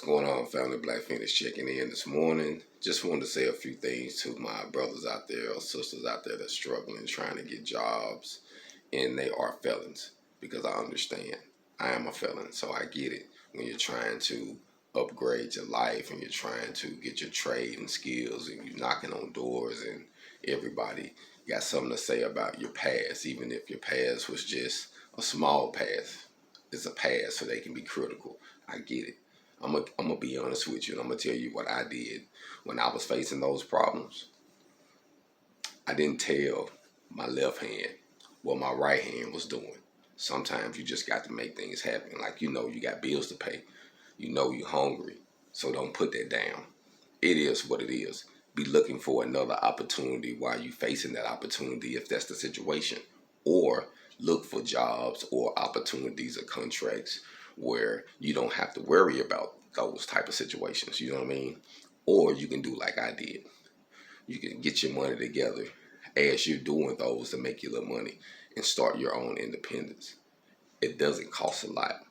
going on, family? Black Feniks checking in this morning. Just wanted to say a few things to my brothers out there or sisters out there that's struggling, trying to get jobs, and they are felons. Because I understand. I am a felon, so I get it. When you're trying to upgrade your life and you're trying to get your trade and skills and you're knocking on doors and everybody got something to say about your past, even if your past was just a small past. It's a past, so they can be critical. I get it. I'm gonna be honest with you, and I'm gonna tell you what I did when I was facing those problems. I didn't tell my left hand what my right hand was doing. Sometimes you just got to make things happen. Like, you got bills to pay. You're hungry, so don't put that down. It is what it is. Be looking for another opportunity while you facing that opportunity, if that's the situation, or look for jobs or opportunities or contracts where you don't have to worry about those type of situations. You know what I mean? Or you can do like I did. You can get your money together as you're doing those to make you little money and start your own independence. It doesn't cost a lot.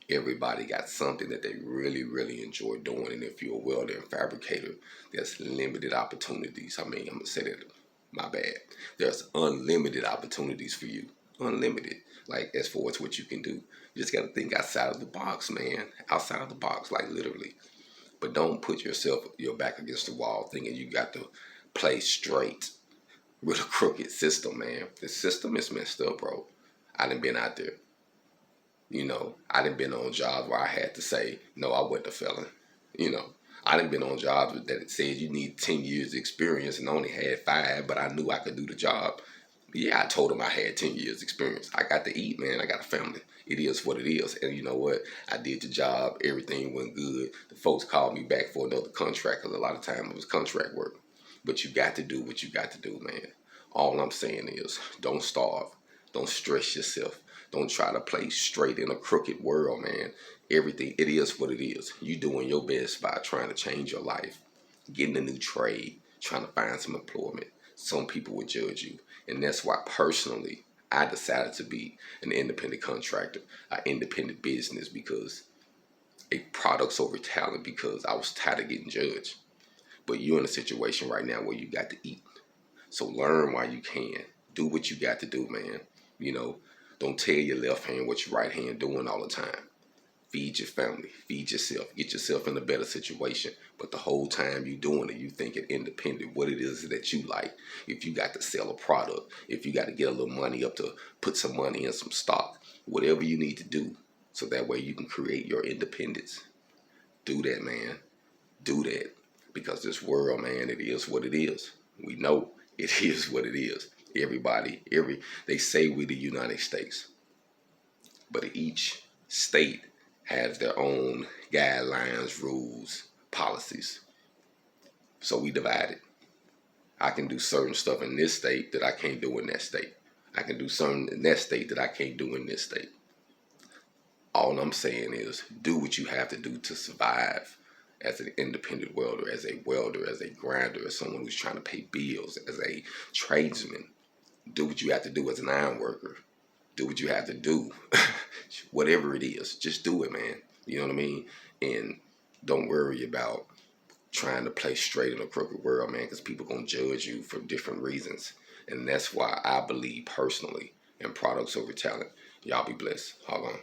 Everybody got something that they really, really enjoy doing. And if you're a welder and fabricator, there's limited opportunities. I'm going to say that, my bad. There's unlimited opportunities for you. Unlimited. Like, as far as what you can do. You just got to think outside of the box, man. Outside of the box, like literally. But don't put your back against the wall thinking you got to play straight with a crooked system, man. The system is messed up, bro. I done been out there. I done been on jobs where I had to say, no, I wasn't a felon. I done been on jobs that it said you need 10 years experience and I only had 5, but I knew I could do the job. Yeah, I told them I had 10 years experience. I got to eat, man. I got a family. It is what it is. And you know what? I did the job. Everything went good. The folks called me back for another contract because a lot of time it was contract work. But you got to do what you got to do, man. All I'm saying is don't starve. Don't stress yourself. Don't try to play straight in a crooked world, man. Everything, it is what it is. You doing your best by trying to change your life, getting a new trade, trying to find some employment. Some people would judge you. And that's why personally, I decided to be an independent contractor, an independent business, because a products over talent, because I was tired of getting judged. But you're in a situation right now where you got to eat. So learn while you can. Do what you got to do, man. Don't tell your left hand what your right hand doing all the time. Feed your family, feed yourself, get yourself in a better situation. But the whole time you doing it, you thinking independent, what it is that you like. If you got to sell a product, if you got to get a little money up to put some money in some stock, whatever you need to do, so that way you can create your independence. Do that, man. Do that. Because this world, man, it is what it is. We know it is what it is. They say we the United States, but each state has their own guidelines, rules, policies. So we divided. I can do certain stuff in this state that I can't do in that state. I can do something in that state that I can't do in this state. All I'm saying is do what you have to do to survive as an independent welder, as a grinder, as someone who's trying to pay bills, as a tradesman. Do what you have to do as an iron worker. Do what you have to do. Whatever it is, just do it, man. You know what I mean? And don't worry about trying to play straight in a crooked world, man, because people going to judge you for different reasons. And that's why I believe personally in products over talent. Y'all be blessed. HogOn.